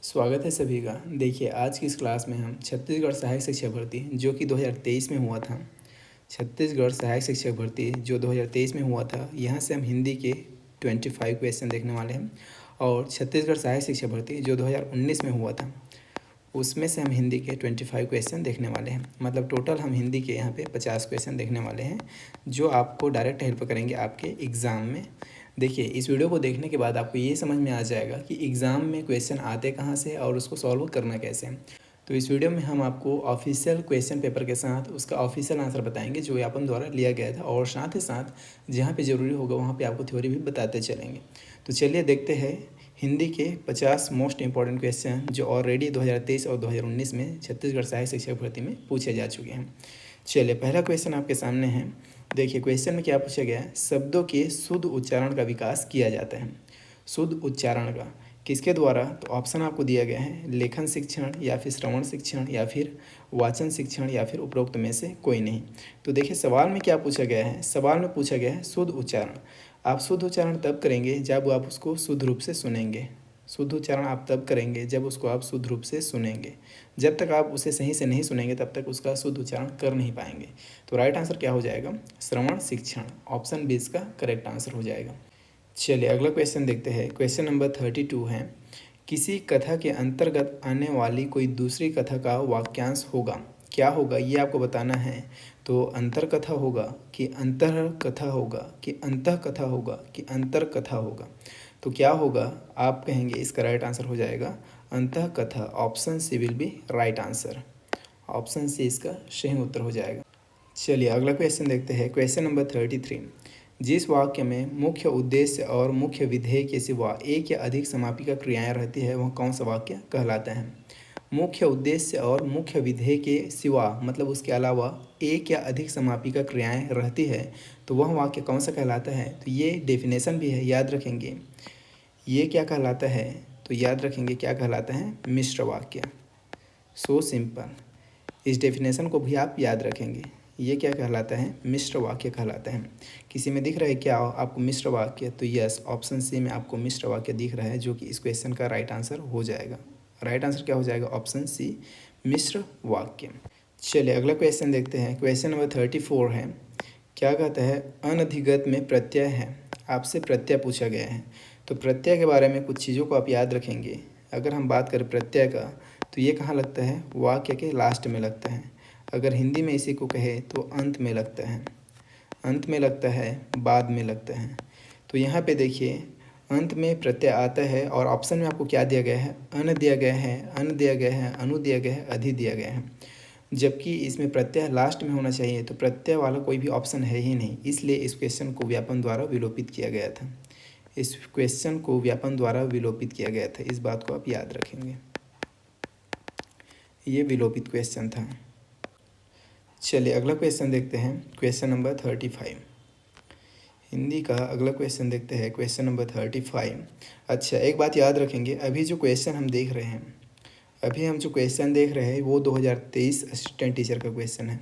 स्वागत है सभी का। देखिए आज की इस क्लास में हम छत्तीसगढ़ सहायक शिक्षक भर्ती जो कि 2023 में हुआ था। छत्तीसगढ़ सहायक शिक्षक भर्ती जो 2023 में हुआ था, यहाँ से हम हिंदी के 25 क्वेश्चन देखने वाले हैं। और छत्तीसगढ़ सहायक शिक्षक भर्ती जो 2019 में हुआ था, उसमें से हम हिंदी के 25 क्वेश्चन देखने वाले हैं। मतलब टोटल हम हिंदी के यहाँ पे 50 क्वेश्चन देखने वाले हैं, जो आपको डायरेक्ट हेल्प करेंगे आपके एग्ज़ाम में। देखिए इस वीडियो को देखने के बाद आपको ये समझ में आ जाएगा कि एग्ज़ाम में क्वेश्चन आते कहाँ से और उसको सॉल्व करना कैसे है। तो इस वीडियो में हम आपको ऑफिशियल क्वेश्चन पेपर के साथ उसका ऑफिशियल आंसर बताएंगे जो व्यापम द्वारा लिया गया था, और साथ ही साथ जहाँ पे ज़रूरी होगा वहाँ पे आपको थ्योरी भी बताते चलेंगे। तो चलिए देखते हैं हिंदी के 50 मोस्ट इंपॉर्टेंट क्वेश्चन जो ऑलरेडी 2023 और 2019 में छत्तीसगढ़ सहायक शिक्षक भर्ती में पूछे जा चुके हैं। चलिए पहला क्वेश्चन आपके सामने है। देखिए क्वेश्चन में क्या पूछा गया है, शब्दों के शुद्ध उच्चारण का विकास किया जाता है। शुद्ध उच्चारण का किसके द्वारा? तो ऑप्शन आपको दिया गया है, लेखन शिक्षण या फिर श्रवण शिक्षण या फिर वाचन शिक्षण या फिर उपरोक्त में से कोई नहीं। तो देखिए सवाल में क्या पूछा गया है, सवाल में पूछा गया है शुद्ध उच्चारण। आप शुद्ध उच्चारण तब करेंगे जब आप उसको शुद्ध रूप से सुनेंगे। शुद्ध उच्चारण आप तब करेंगे जब उसको आप शुद्ध रूप से सुनेंगे। जब तक आप उसे सही से नहीं सुनेंगे तब तक उसका शुद्ध उच्चारण कर नहीं पाएंगे। तो राइट आंसर क्या हो जाएगा? श्रवण शिक्षण। ऑप्शन बी इसका करेक्ट आंसर हो जाएगा। चलिए अगला क्वेश्चन देखते हैं। क्वेश्चन नंबर 32 है, किसी कथा के अंतर्गत आने वाली कोई दूसरी कथा का वाक्यांश होगा। क्या होगा ये आपको बताना है। तो अंतर कथा होगा कि अंतर कथा होगा कि अंतः कथा होगा कि अंतर कथा होगा। तो क्या होगा आप कहेंगे, इसका राइट आंसर हो जाएगा अंतः कथा। Option C will be right answer. Option C इसका सही उत्तर हो जाएगा। चलिए अगला क्वेश्चन देखते हैं। क्वेश्चन नंबर 33, जिस वाक्य में मुख्य उद्देश्य और मुख्य विधेय के सिवा एक या अधिक समापिका क्रियाएं रहती है वह कौन सा वाक्य कहलाता है? मुख्य उद्देश्य और मुख्य विधेय के सिवा मतलब उसके अलावा एक या अधिक समापिका क्रियाएं रहती है तो वह वाक्य कौन सा कहलाता है? तो ये डेफिनेशन भी है, याद रखेंगे। ये क्या कहलाता है? तो याद रखेंगे क्या कहलाता है? मिश्र वाक्य। So simple. इस डेफिनेशन को भी आप याद रखेंगे। ये क्या कहलाता है? मिश्र वाक्य कहलाता है। किसी में दिख रहा है क्या आपको मिश्र वाक्य? तो यस, ऑप्शन सी में आपको मिश्र वाक्य दिख रहा है, जो कि इस क्वेश्चन का राइट आंसर हो जाएगा। राइट आंसर क्या हो जाएगा? ऑप्शन सी मिश्र वाक्य। चलिए अगला क्वेश्चन देखते हैं। क्वेश्चन नंबर 34 है, क्या कहता है? अनधिगत में प्रत्यय है। आपसे प्रत्यय पूछा गया है, तो प्रत्यय के बारे में कुछ चीज़ों को आप याद रखेंगे। अगर हम बात करें प्रत्यय का, तो ये कहाँ लगता है? वाक्य के लास्ट में लगता है। अगर हिंदी में इसी को कहे तो अंत में लगता है। अंत में लगता है, बाद में लगता है। तो यहाँ पे देखिए अंत में प्रत्यय आता है, और ऑप्शन में आपको क्या दिया गया है? अन दिया गया है, अन दिया गया है, अनु दिया गया है, अधि दिया गया है। जबकि इसमें प्रत्यय लास्ट में होना चाहिए, तो प्रत्यय वाला कोई भी ऑप्शन है ही नहीं, इसलिए इस क्वेश्चन को व्यापन द्वारा विलोपित किया गया था। इस क्वेश्चन को व्यापन द्वारा विलोपित किया गया था, इस बात को आप याद रखेंगे। ये विलोपित क्वेश्चन था। चलिए अगला क्वेश्चन देखते हैं। क्वेश्चन नंबर 35, हिंदी का अगला क्वेश्चन देखते हैं। Question number 35। अच्छा एक बात याद रखेंगे, अभी जो क्वेश्चन हम देख रहे हैं वो 2023 असिस्टेंट टीचर का क्वेश्चन है।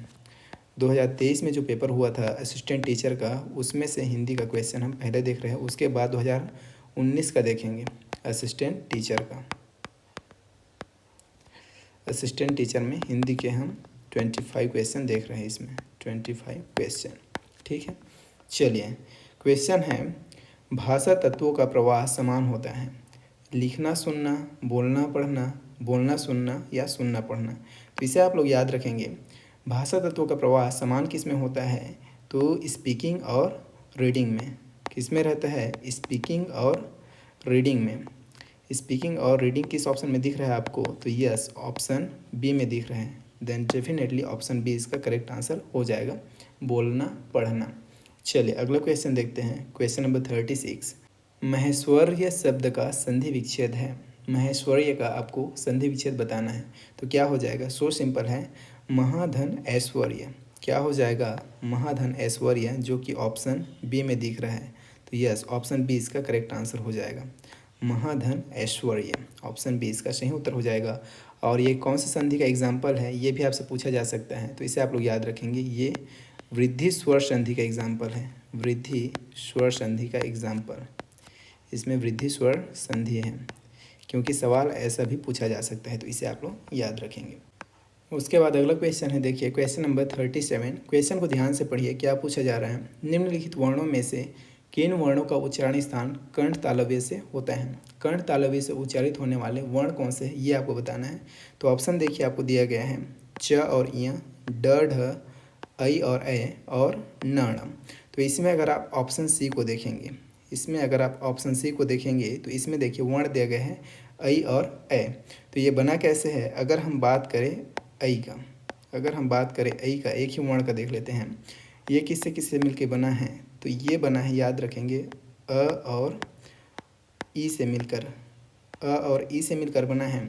2023 में जो पेपर हुआ था असिस्टेंट टीचर का, उसमें से हिंदी का क्वेश्चन हम पहले देख रहे हैं। उसके बाद 2019 का देखेंगे असिस्टेंट टीचर का। असिस्टेंट टीचर में हिंदी के हम 25 क्वेश्चन देख रहे हैं, इसमें 25 क्वेश्चन। ठीक है, चलिए क्वेश्चन है, भाषा तत्वों का प्रवाह समान होता है। लिखना सुनना, बोलना पढ़ना, बोलना सुनना या सुनना पढ़ना। तो इसे आप लोग याद रखेंगे। भाषा तत्वों का प्रवाह समान किस में होता है? तो स्पीकिंग और रीडिंग में। किस में रहता है? स्पीकिंग और रीडिंग में। स्पीकिंग और रीडिंग किस ऑप्शन में दिख रहा है आपको? तो यस, ऑप्शन बी में दिख रहा है। देन डेफिनेटली ऑप्शन बी इसका करेक्ट आंसर हो जाएगा, बोलना पढ़ना। चलिए अगला क्वेश्चन देखते हैं। क्वेश्चन नंबर 36, महेश्वर्य शब्द का संधि विच्छेद है। महेश्वर्य का आपको संधि विच्छेद बताना है। तो क्या हो जाएगा? सो सिंपल है, महाधन ऐश्वर्य। क्या हो जाएगा? महाधन ऐश्वर्य, जो कि ऑप्शन बी में दिख रहा है। तो यस, ऑप्शन बी इसका करेक्ट आंसर हो जाएगा, महाधन ऐश्वर्य। ऑप्शन बी इसका सही उत्तर हो जाएगा। और ये कौन सा संधि का एग्जाम्पल है, ये भी आपसे पूछा जा सकता है, तो इसे आप लोग याद रखेंगे। ये वृद्धि स्वर संधि का एग्जाम्पल है। वृद्धि स्वर संधि का एग्जाम्पल, इसमें वृद्धि स्वर संधि है। क्योंकि सवाल ऐसा भी पूछा जा सकता है, तो इसे आप लोग याद रखेंगे। उसके बाद अगला क्वेश्चन है, देखिए क्वेश्चन नंबर 37। क्वेश्चन को ध्यान से पढ़िए, क्या पूछा जा रहा है। निम्नलिखित वर्णों में से किन वर्णों का उच्चारण स्थान कंठ तालव्य से होता है। कंठ तालव्य से उच्चारित होने वाले वर्ण कौन से हैं, ये आपको बताना है। तो ऑप्शन देखिए आपको दिया गया है, च और य, ड ढ, ऐ और ए और न ण। तो इसमें अगर आप ऑप्शन सी को देखेंगे, तो इसमें देखिए वर्ण दिया गया है ऐ और ए। तो ये बना कैसे है, अगर हम बात करें ऐ का, एक ही वर्ण का देख लेते हैं, ये किससे किससे मिलके बना है। तो ये बना है, याद रखेंगे, अ और ई से मिलकर बना है।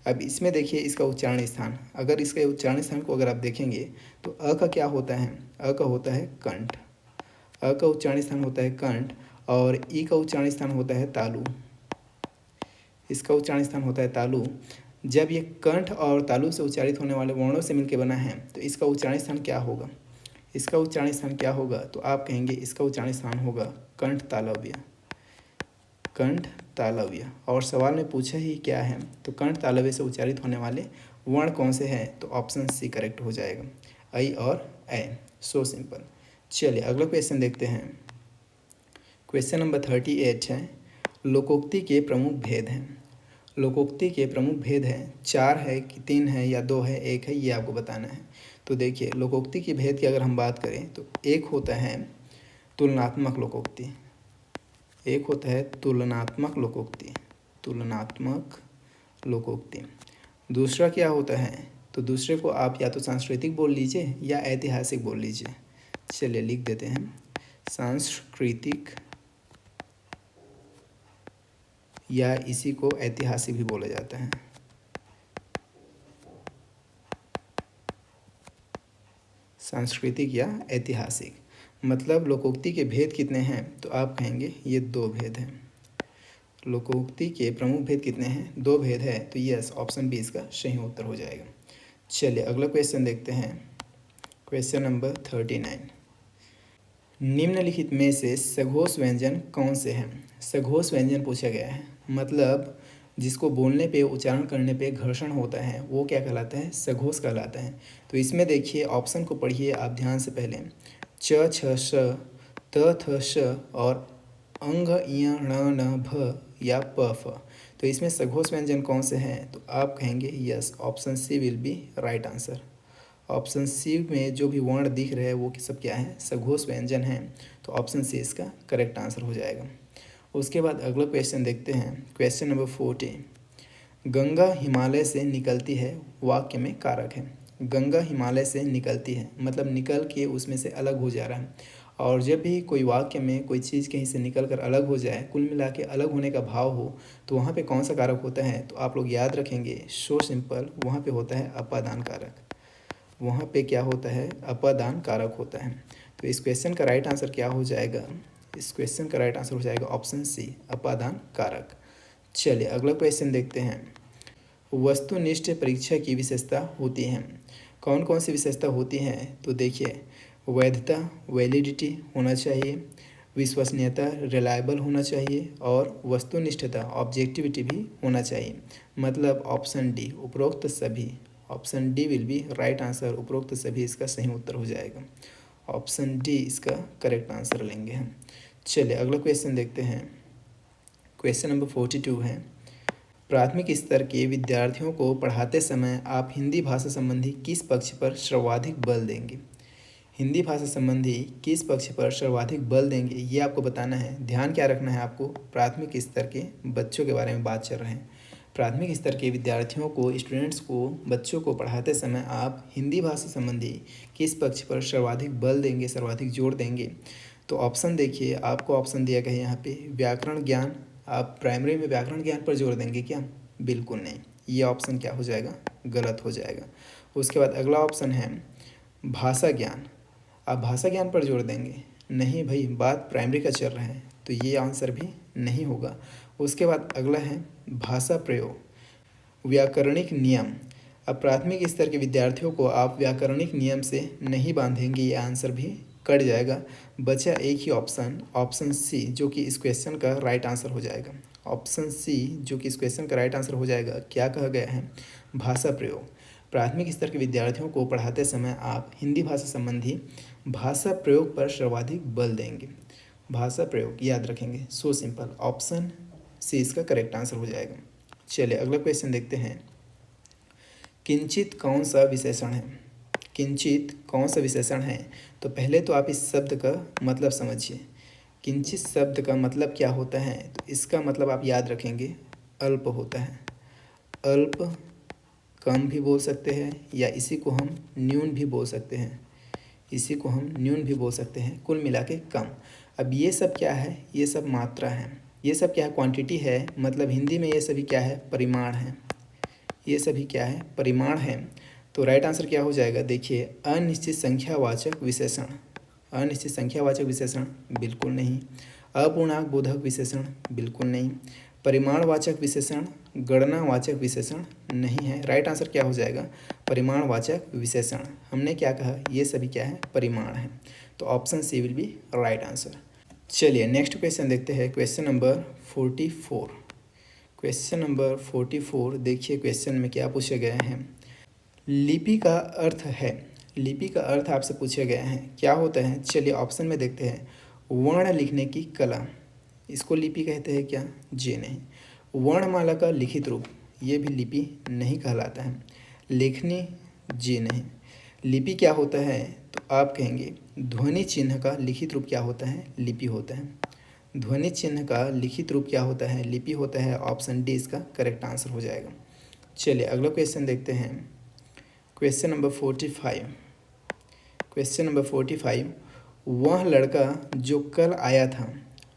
अब इसमें देखिए इसका उच्चारण स्थान, अगर इसके उच्चारण स्थान को अगर आप देखेंगे तो अ का क्या होता है, अ का होता है कंठ, अ का उच्चारण स्थान होता है कंठ, और ई का उच्चारण स्थान होता है तालु, इसका उच्चारण स्थान होता है तालु। जब ये कंठ और तालु से उच्चारित होने वाले वर्णों से मिलकर बना है, तो इसका उच्चारण स्थान क्या होगा, तो आप कहेंगे इसका उच्चारण स्थान होगा कंठ तालव्य। और सवाल में पूछा ही क्या है, तो कंठ तालव्य से उच्चारित होने वाले वर्ण कौन से हैं, तो ऑप्शन सी करेक्ट हो जाएगा, ऐ और ए। So simple. चलिए अगला क्वेश्चन देखते हैं। क्वेश्चन नंबर 38 है, लोकोक्ति के प्रमुख भेद हैं। लोकोक्ति के प्रमुख भेद हैं, 4 है कि 3 है या 2 है 1 है, ये आपको बताना है। तो देखिए लोकोक्ति के भेद की अगर हम बात करें तो एक होता है तुलनात्मक लोकोक्ति। दूसरा क्या होता है, तो दूसरे को आप या तो सांस्कृतिक बोल लीजिए या ऐतिहासिक बोल लीजिए। चलिए लिख देते हैं, सांस्कृतिक या इसी को ऐतिहासिक भी बोला जाता है। सांस्कृतिक या ऐतिहासिक, मतलब लोकोक्ति के भेद कितने हैं, तो आप कहेंगे ये 2 भेद हैं। लोकोक्ति के प्रमुख भेद कितने हैं, 2 भेद है, तो यस ऑप्शन बी इसका सही उत्तर हो जाएगा। चलिए अगला क्वेश्चन देखते हैं। क्वेश्चन नंबर 39, निम्नलिखित में से सघोष व्यंजन कौन से हैं। सघोष व्यंजन पूछा गया है, मतलब जिसको बोलने पे उच्चारण करने पे घर्षण होता है वो क्या कहलाता है, सघोष कहलाता है। तो इसमें देखिए ऑप्शन को पढ़िए आप ध्यान से, पहले च छ श, त थ श और अंग य ण न भ या प फ। तो इसमें सघोष व्यंजन कौन से हैं, तो आप कहेंगे yes option C will be right answer. Option C में जो भी वर्ण दिख रहे हैं वो सब क्या है, सघोष व्यंजन हैं। तो ऑप्शन सी इसका करेक्ट आंसर हो जाएगा। उसके बाद अगला क्वेश्चन देखते हैं। क्वेश्चन नंबर 40, गंगा हिमालय से निकलती है, वाक्य में कारक है। गंगा हिमालय से निकलती है मतलब निकल के उसमें से अलग हो जा रहा है। और जब भी कोई वाक्य में कोई चीज़ कहीं से निकल कर अलग हो जाए, कुल मिला के अलग होने का भाव हो, तो वहाँ पे कौन सा कारक होता है, तो आप लोग याद रखेंगे, सो सिंपल, वहाँ पे होता है अपादान कारक। वहाँ पे क्या होता है, अपादान कारक होता है। तो इस क्वेश्चन का राइट आंसर क्या हो जाएगा, इस क्वेश्चन का राइट आंसर हो जाएगा ऑप्शन सी, अपादान कारक। चलिए अगला क्वेश्चन देखते हैं। वस्तुनिष्ठ परीक्षा की विशेषता होती हैं, कौन कौन सी विशेषता होती हैं, तो देखिए वैधता, वैलिडिटी होना चाहिए, विश्वसनीयता, रिलायबल होना चाहिए, और वस्तुनिष्ठता, ऑब्जेक्टिविटी भी होना चाहिए। मतलब ऑप्शन डी उपरोक्त सभी, option D will be right answer, उपरोक्त सभी इसका सही उत्तर हो जाएगा। ऑप्शन डी इसका करेक्ट आंसर लेंगे हम। चलिए अगला क्वेश्चन देखते हैं। क्वेश्चन नंबर 42 है, प्राथमिक स्तर के विद्यार्थियों को पढ़ाते समय आप हिंदी भाषा संबंधी किस पक्ष पर सर्वाधिक बल देंगे। हिंदी भाषा संबंधी किस पक्ष पर सर्वाधिक बल देंगे, ये आपको बताना है। ध्यान क्या रखना है आपको, प्राथमिक स्तर के बच्चों के बारे में बात चल रहे हैं। प्राथमिक स्तर के विद्यार्थियों को, स्टूडेंट्स को, बच्चों को पढ़ाते समय आप हिंदी भाषा संबंधी किस पक्ष पर सर्वाधिक बल देंगे, सर्वाधिक जोर देंगे। तो ऑप्शन देखिए, आपको ऑप्शन दिया गया है यहाँ पे, व्याकरण ज्ञान। आप प्राइमरी में व्याकरण ज्ञान पर जोर देंगे क्या, बिल्कुल नहीं, ये ऑप्शन क्या हो जाएगा, गलत हो जाएगा। उसके बाद अगला ऑप्शन है भाषा ज्ञान, आप भाषा ज्ञान पर जोर देंगे, नहीं भाई बात प्राइमरी का चल रहा है, तो ये आंसर भी नहीं होगा। उसके बाद अगला है भाषा प्रयोग, व्याकरणिक नियम। अब प्राथमिक स्तर के विद्यार्थियों को आप व्याकरणिक नियम से नहीं बांधेंगे, ये आंसर भी कट जाएगा। बचा एक ही ऑप्शन, ऑप्शन सी, जो कि इस क्वेश्चन का राइट आंसर हो जाएगा। ऑप्शन सी जो कि इस क्वेश्चन का राइट आंसर हो जाएगा। क्या कहा गया है? भाषा प्रयोग। प्राथमिक स्तर के विद्यार्थियों को पढ़ाते समय आप हिंदी भाषा संबंधी भाषा प्रयोग पर सर्वाधिक बल देंगे। भाषा प्रयोग याद रखेंगे। सो सिंपल, ऑप्शन सी इसका करेक्ट आंसर हो जाएगा। चलिए अगला क्वेश्चन देखते हैं। किंचित कौन सा विशेषण है? किंचित कौन सा विशेषण है? तो पहले तो आप इस शब्द का मतलब समझिए। किंचित शब्द का मतलब क्या होता है? तो इसका मतलब आप याद रखेंगे, अल्प होता है। अल्प, कम भी बोल सकते हैं या इसी को हम न्यून भी बोल सकते हैं। इसी को हम न्यून भी बोल सकते हैं, कुल मिला के कम। अब ये सब क्या है? ये सब मात्रा है। ये सब क्या है? क्वांटिटी है। मतलब हिंदी में ये सभी क्या है? परिमाण है। ये सभी क्या है? परिमाण है। तो राइट आंसर क्या हो जाएगा? देखिए, अनिश्चित संख्यावाचक विशेषण। अनिश्चित संख्यावाचक विशेषण बिल्कुल नहीं। अपूर्णांक बोधक विशेषण बिल्कुल नहीं। परिमाणवाचक विशेषण, गणनावाचक विशेषण नहीं है। राइट आंसर क्या हो जाएगा? परिमाणवाचक विशेषण। हमने क्या कहा? ये सभी क्या है? परिमाण है। तो option C will be right answer. चलिए नेक्स्ट क्वेश्चन देखते हैं। Question number 44। क्वेश्चन नंबर 44 देखिए, क्वेश्चन में क्या पूछे गए हैं। लिपि का अर्थ है। लिपि का अर्थ आपसे पूछे गए हैं, क्या होता है? चलिए ऑप्शन में देखते हैं। वर्ण लिखने की कला, इसको लिपि कहते हैं क्या? जी नहीं। वर्णमाला का लिखित रूप, ये भी लिपि नहीं कहलाता है। लेखनी, जी नहीं। लिपि क्या होता है? तो आप कहेंगे ध्वनि चिन्ह का लिखित रूप क्या होता है? लिपि होता है। ध्वनि चिन्ह का लिखित रूप क्या होता है? लिपि होता है। ऑप्शन डी इसका करेक्ट आंसर हो जाएगा। चलिए अगला क्वेश्चन देखते हैं। Question number 45। Question number 45। वह लड़का जो कल आया था,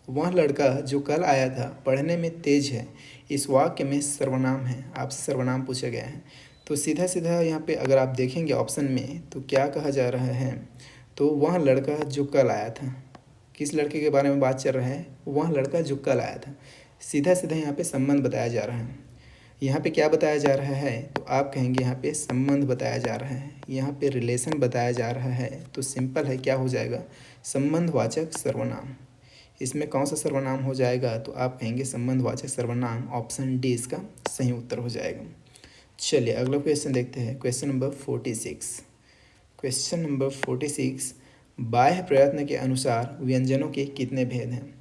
वह लड़का जो कल आया था पढ़ने में तेज है, इस वाक्य में सर्वनाम है। आपसे सर्वनाम पूछे गए हैं। तो सीधा सीधा यहाँ पे अगर आप देखेंगे ऑप्शन में तो क्या कहा जा रहा है? तो वह लड़का जो कल आया था, किस लड़के के बारे में बात चल रहा है? वह लड़का जो कल आया था। सीधा सीधा यहाँ पे संबंध बताया जा रहा है। यहाँ पे क्या बताया जा रहा है? तो आप कहेंगे यहाँ पे संबंध बताया जा रहा है, यहाँ पे रिलेशन बताया जा रहा है। तो सिंपल है, क्या हो जाएगा? संबंधवाचक सर्वनाम। इसमें कौन सा सर्वनाम हो जाएगा? तो आप कहेंगे संबंधवाचक सर्वनाम। ऑप्शन डी इसका सही उत्तर हो जाएगा। चलिए अगला क्वेश्चन देखते हैं। Question number 46। Question number 46। बाह्य प्रयत्न के अनुसार व्यंजनों के कितने भेद हैं?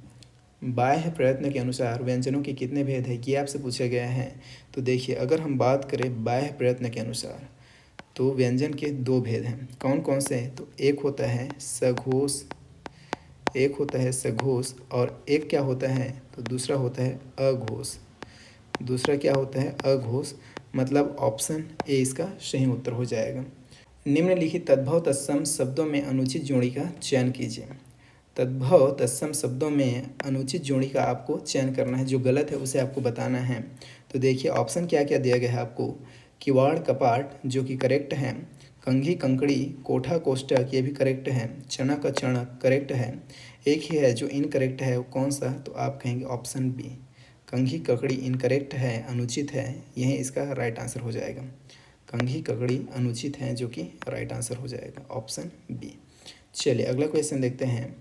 बाह्य प्रयत्न के अनुसार व्यंजनों के कितने भेद हैं, ये आपसे पूछे गए हैं। तो देखिए, अगर हम बात करें बाह्य प्रयत्न के अनुसार, तो व्यंजन के दो भेद हैं। कौन कौन से? तो एक होता है सघोष, एक होता है सघोष, और एक क्या होता है? तो दूसरा होता है अघोष। दूसरा क्या होता है? अघोष। मतलब ऑप्शन ए इसका सही उत्तर हो जाएगा। निम्नलिखित तद्भव तत्सम शब्दों में अनुचित जोड़ी का चयन कीजिए। तद्भव तत्सम शब्दों में अनुचित जोड़ी का आपको चयन करना है, जो गलत है उसे आपको बताना है। तो देखिए ऑप्शन क्या क्या दिया गया है आपको। किवाड़ कपाट जो कि करेक्ट है, कंघी कंकड़ी, कोठा कोष्ठक ये भी करेक्ट है, चणक चणक करेक्ट है। एक ही है जो इनकरेक्ट है, वो कौन सा? तो आप कहेंगे ऑप्शन बी, कंघी ककड़ी इनकरेक्ट है, अनुचित है। यही इसका राइट आंसर हो जाएगा। कंघी ककड़ी अनुचित है, जो कि राइट आंसर हो जाएगा ऑप्शन बी। चलिए अगला क्वेश्चन देखते हैं।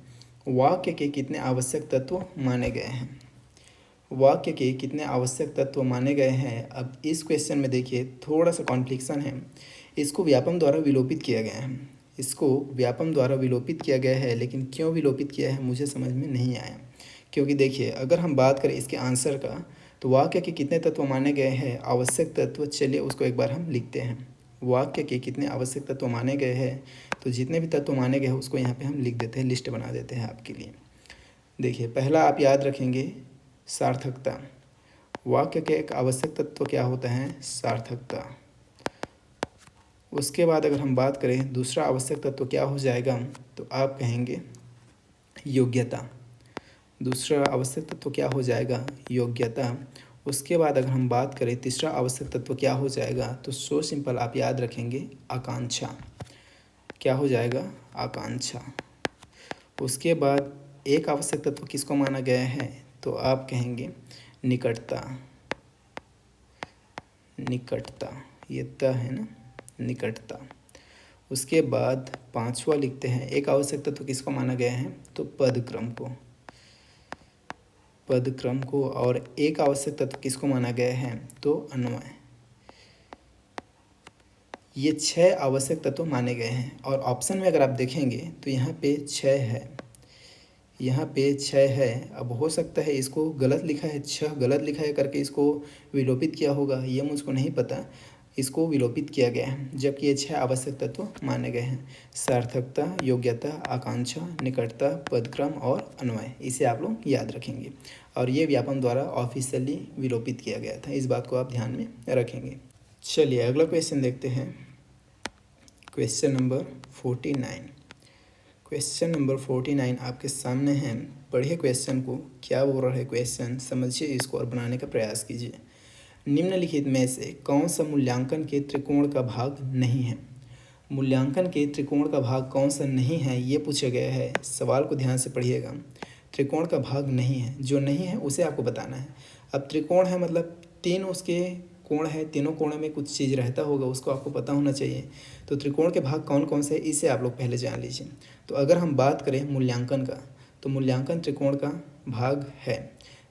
वाक्य के कितने आवश्यक तत्व माने गए हैं? वाक्य के कितने आवश्यक तत्व माने गए हैं? अब इस क्वेश्चन में देखिए थोड़ा सा कॉन्फ्लिक्शन है। इसको व्यापम द्वारा विलोपित किया गया है। इसको व्यापम द्वारा विलोपित किया गया है, लेकिन क्यों विलोपित किया है मुझे समझ में नहीं आया। क्योंकि देखिए अगर हम बात करें इसके आंसर का, तो वाक्य के कितने तत्व माने गए हैं? आवश्यक तत्व। चलिए उसको एक बार हम लिखते हैं। वाक्य के कितने आवश्यक तत्व माने गए हैं? तो जितने भी तत्व माने गए हैं उसको यहाँ पे हम लिख देते हैं, लिस्ट बना देते हैं आपके लिए। देखिए पहला आप याद रखेंगे सार्थकता। वाक्य के एक आवश्यक तत्व क्या होता है? सार्थकता। उसके बाद अगर हम बात करें दूसरा आवश्यक तत्व क्या हो जाएगा, तो आप कहेंगे योग्यता। दूसरा आवश्यक तत्व क्या हो जाएगा? योग्यता। उसके बाद अगर हम बात करें तीसरा आवश्यक तत्व क्या हो जाएगा, तो सो सिंपल आप याद रखेंगे आकांक्षा। क्या हो जाएगा? आकांक्षा। उसके बाद एक आवश्यक तत्व किसको माना गया है, तो आप कहेंगे निकटता। निकटता, ये त है ना, निकटता। उसके बाद पांचवा लिखते हैं, एक आवश्यक तत्व किसको माना गया है, तो पद क्रम को। पद क्रम को, और एक आवश्यक तत्व किसको माना गया है, तो अन्वय। ये 6 आवश्यक तत्व माने गए हैं। और ऑप्शन में अगर आप देखेंगे तो यहाँ पे 6 है, यहाँ पे 6 है। अब हो सकता है इसको गलत लिखा है, 6 गलत लिखा है करके इसको विलोपित किया होगा, ये मुझको नहीं पता। इसको विलोपित किया गया है, जबकि ये 6 आवश्यक तत्व माने गए हैं। सार्थकता, योग्यता, आकांक्षा, निकटता, पदक्रम और अन्वय, इसे आप लोग याद रखेंगे। और ये व्यापम द्वारा ऑफिशियली विलोपित किया गया था, इस बात को आप ध्यान में रखेंगे। चलिए अगला क्वेश्चन देखते हैं। Question number 49। क्वेश्चन नंबर 49 आपके सामने है। पढ़िए क्वेश्चन को, क्या बोल रहा है क्वेश्चन, समझिए इसको और बनाने का प्रयास कीजिए। निम्नलिखित में से कौन सा मूल्यांकन के त्रिकोण का भाग नहीं है। मूल्यांकन के त्रिकोण का भाग कौन सा नहीं है, ये पूछा गया है। सवाल को ध्यान से पढ़िएगा। त्रिकोण का भाग नहीं है, जो नहीं है उसे आपको बताना है। अब त्रिकोण है मतलब 3 उसके कोण है, तीनों कोणों में कुछ चीज़ रहता होगा, उसको आपको पता होना चाहिए। तो त्रिकोण के भाग कौन कौन से है, इसे आप लोग पहले जान लीजिए। तो अगर हम बात करें मूल्यांकन का, तो मूल्यांकन त्रिकोण का भाग है।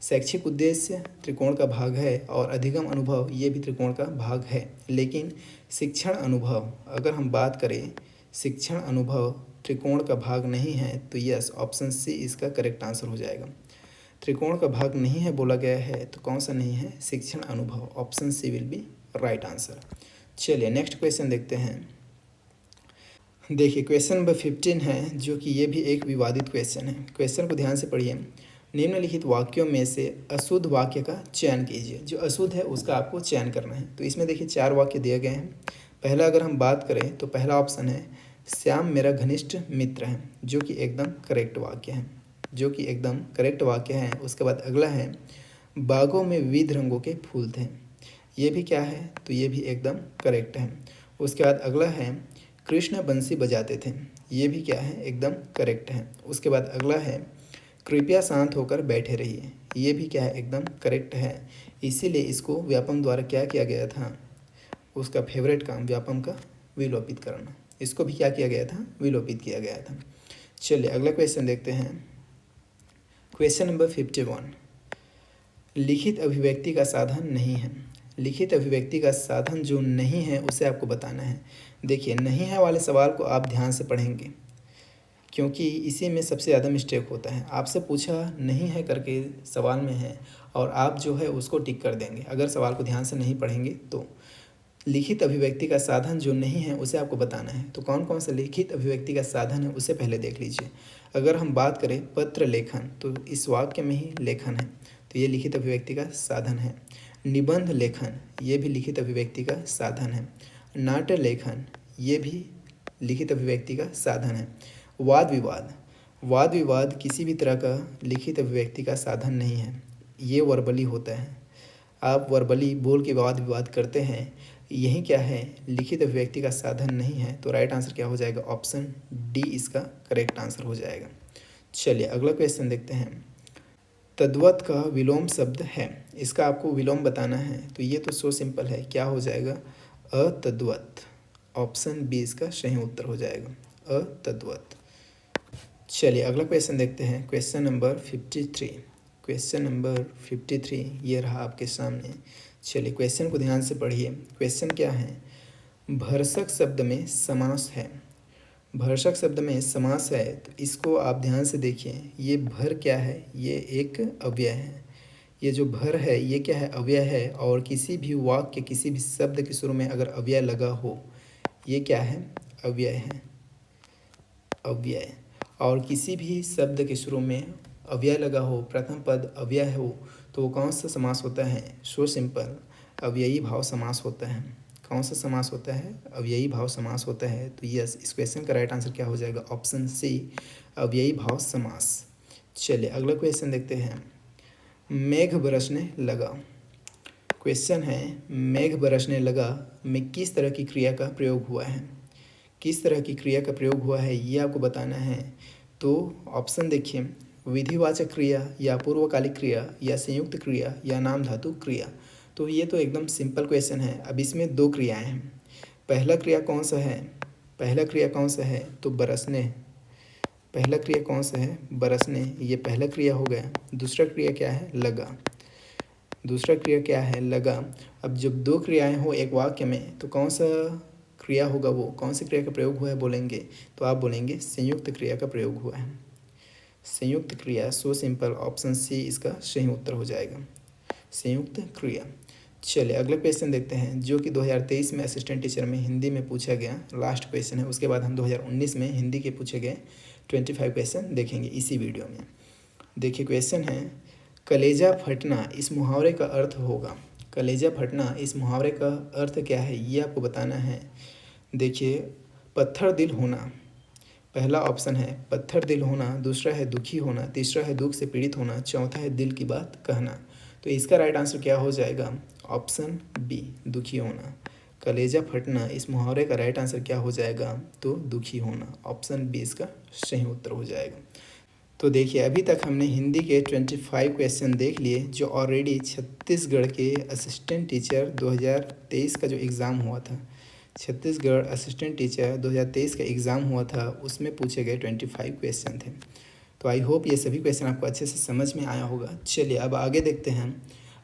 शैक्षिक उद्देश्य त्रिकोण का भाग है, और अधिगम अनुभव ये भी त्रिकोण का भाग है। लेकिन शिक्षण अनुभव, अगर हम बात करें शिक्षण अनुभव त्रिकोण का भाग नहीं है, तो यस, ऑप्शन सी इसका करेक्ट आंसर हो जाएगा। त्रिकोण का भाग नहीं है बोला गया है, तो कौन सा नहीं है, शिक्षण अनुभव। Option C will be right answer. चलिए नेक्स्ट क्वेश्चन देखते हैं। देखिए क्वेश्चन नंबर 15 है, जो कि ये भी एक विवादित क्वेश्चन है। क्वेश्चन को ध्यान से पढ़िए। निम्नलिखित वाक्यों में से अशुद्ध वाक्य का चयन कीजिए। जो अशुद्ध है उसका आपको चयन करना है। तो इसमें देखिए 4 वाक्य दिए गए हैं। पहला अगर हम बात करें तो पहला ऑप्शन है, श्याम मेरा घनिष्ठ मित्र है, जो कि एकदम करेक्ट वाक्य है, जो कि एकदम करेक्ट वाक्य है। उसके बाद अगला है, बागों में विविध रंगों के फूल थे, ये भी क्या है, तो ये भी एकदम करेक्ट है। उसके बाद अगला है, कृष्ण बंसी बजाते थे, ये भी क्या है, एकदम करेक्ट है। उसके बाद अगला है, कृपया शांत होकर बैठे रहिए, ये भी क्या है, एकदम करेक्ट है। इसीलिए इसको व्यापम द्वारा क्या किया गया था, उसका फेवरेट काम व्यापम का विलोपित करना, इसको भी क्या किया गया था, विलोपित किया गया था। चलिए अगला क्वेश्चन देखते हैं। Question number 51। लिखित अभिव्यक्ति का साधन नहीं है। लिखित अभिव्यक्ति का साधन जो नहीं है उसे आपको बताना है। देखिए नहीं है वाले सवाल को आप ध्यान से पढ़ेंगे, क्योंकि इसी में सबसे ज़्यादा मिस्टेक होता है। आपसे पूछा नहीं है करके सवाल में है, और आप जो है उसको टिक कर देंगे अगर सवाल को ध्यान से नहीं पढ़ेंगे तो। लिखित अभिव्यक्ति का साधन जो नहीं है उसे आपको बताना है। तो कौन कौन सा लिखित अभिव्यक्ति का साधन है उसे पहले देख लीजिए। अगर हम बात करें पत्र लेखन, तो इस वाक्य में ही लेखन है, तो ये लिखित अभिव्यक्ति का साधन है। निबंध लेखन, ये भी लिखित अभिव्यक्ति का साधन है। नाट्य लेखन, ये भी लिखित अभिव्यक्ति का साधन है। वाद विवाद, वाद विवाद किसी भी तरह का लिखित अभिव्यक्ति का साधन नहीं है, ये वर्बली होता है। आप वर्बली बोल के वाद विवाद करते हैं, यही क्या है, लिखित अभिव्यक्ति का साधन नहीं है। तो राइट आंसर क्या हो जाएगा, ऑप्शन डी इसका करेक्ट आंसर हो जाएगा। चलिए अगला क्वेश्चन देखते हैं। तद्वत का विलोम शब्द है, इसका आपको विलोम बताना है। तो ये तो सो सिंपल है, क्या हो जाएगा, अतद्वत। ऑप्शन बी इसका सही उत्तर हो जाएगा, अतद्वत। चलिए अगला क्वेश्चन देखते हैं। Question number 53। क्वेश्चन नंबर 53 ये रहा आपके सामने। चलिए क्वेश्चन को ध्यान से पढ़िए। क्वेश्चन क्या है, भरसक शब्द में समास है। भरसक शब्द में समास है, तो इसको आप ध्यान से देखिए। ये भर क्या है, ये एक अव्यय है। ये जो भर है ये क्या है, अव्यय है। और किसी भी वाक्य किसी भी शब्द के शुरू में अगर अव्यय लगा हो, ये क्या है, अव्यय है, अव्यय। और किसी भी शब्द के शुरू में अव्यय लगा हो, प्रथम पद अव्यय हो, तो वो कौन सा समास होता है, सो सिंपल, अव्ययी भाव समास होता है। कौन सा समास होता है, अव्ययी भाव समास होता है। तो यस, इस क्वेश्चन का राइट आंसर क्या हो जाएगा, ऑप्शन सी, अव्ययी भाव समास। चलिए अगला क्वेश्चन देखते हैं। मेघ बरसने लगा। क्वेश्चन है, मेघ बरसने लगा में किस तरह की क्रिया का प्रयोग हुआ है। किस तरह की क्रिया का प्रयोग हुआ है ये आपको बताना है। तो ऑप्शन देखिए, विधिवाचक क्रिया या पूर्वकालिक क्रिया या संयुक्त क्रिया या नाम धातु क्रिया। तो ये तो एकदम सिंपल क्वेश्चन है। अब इसमें 2 क्रियाएं हैं। पहला क्रिया कौन सा है, पहला क्रिया कौन सा है, तो बरसने, पहला क्रिया कौन सा है? बरसने, ये पहला क्रिया हो गया। दूसरा क्रिया क्या है? लगा। दूसरा क्रिया क्या है? लगा। अब जब दो क्रियाएं हो एक वाक्य में तो कौन सा क्रिया होगा, वो कौन सी क्रिया का प्रयोग हुआ है बोलेंगे? तो आप बोलेंगे संयुक्त क्रिया का प्रयोग हुआ है। संयुक्त क्रिया, सो सिंपल, ऑप्शन सी इसका सही उत्तर हो जाएगा, संयुक्त क्रिया। चलिए अगला क्वेश्चन देखते हैं, जो कि 2023 में असिस्टेंट टीचर में हिंदी में पूछा गया लास्ट क्वेश्चन है। उसके बाद हम 2019 में हिंदी के पूछे गए 25 क्वेश्चन देखेंगे इसी वीडियो में। देखिए क्वेश्चन है, कलेजा फटना इस मुहावरे का अर्थ होगा। कलेजा फटना इस मुहावरे का अर्थ क्या है, ये आपको बताना है। देखिए, पत्थर दिल होना, पहला ऑप्शन है पत्थर दिल होना, दूसरा है दुखी होना, तीसरा है दुख से पीड़ित होना, चौथा है दिल की बात कहना। तो इसका राइट आंसर क्या हो जाएगा? ऑप्शन बी, दुखी होना। कलेजा फटना इस मुहावरे का राइट आंसर क्या हो जाएगा? तो दुखी होना, ऑप्शन बी इसका सही उत्तर हो जाएगा। तो देखिए अभी तक हमने हिंदी के 25 क्वेश्चन देख लिए, जो ऑलरेडी छत्तीसगढ़ के असिस्टेंट टीचर 2023 का जो एग्ज़ाम हुआ था, छत्तीसगढ़ असिस्टेंट टीचर 2023 का एग्ज़ाम हुआ था, उसमें पूछे गए 25 क्वेश्चन थे। तो आई होप ये सभी क्वेश्चन आपको अच्छे से समझ में आया होगा। चलिए अब आगे देखते हैं,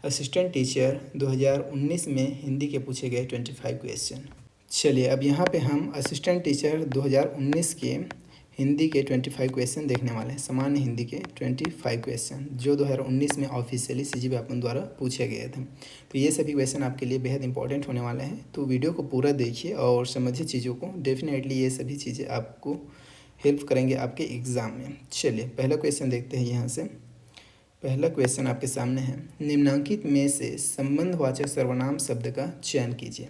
असिस्टेंट टीचर 2019 में हिंदी के पूछे गए 25 क्वेश्चन। चलिए अब यहाँ पे हम असिस्टेंट टीचर 2019 के हिंदी के 25 क्वेश्चन देखने वाले हैं, सामान्य हिंदी के 25 क्वेश्चन जो 2019 में ऑफिशियली सीजी व्यापमं द्वारा पूछे गए थे। तो ये सभी क्वेश्चन आपके लिए बेहद इंपॉर्टेंट होने वाले हैं, तो वीडियो को पूरा देखिए और समझिए चीज़ों को। डेफिनेटली ये सभी चीज़ें आपको हेल्प करेंगे आपके एग्ज़ाम में। चलिए पहला क्वेश्चन देखते हैं यहाँ से। पहला क्वेश्चन आपके सामने है, निम्नांकित में से संबंधवाचक सर्वनाम शब्द का चयन कीजिए।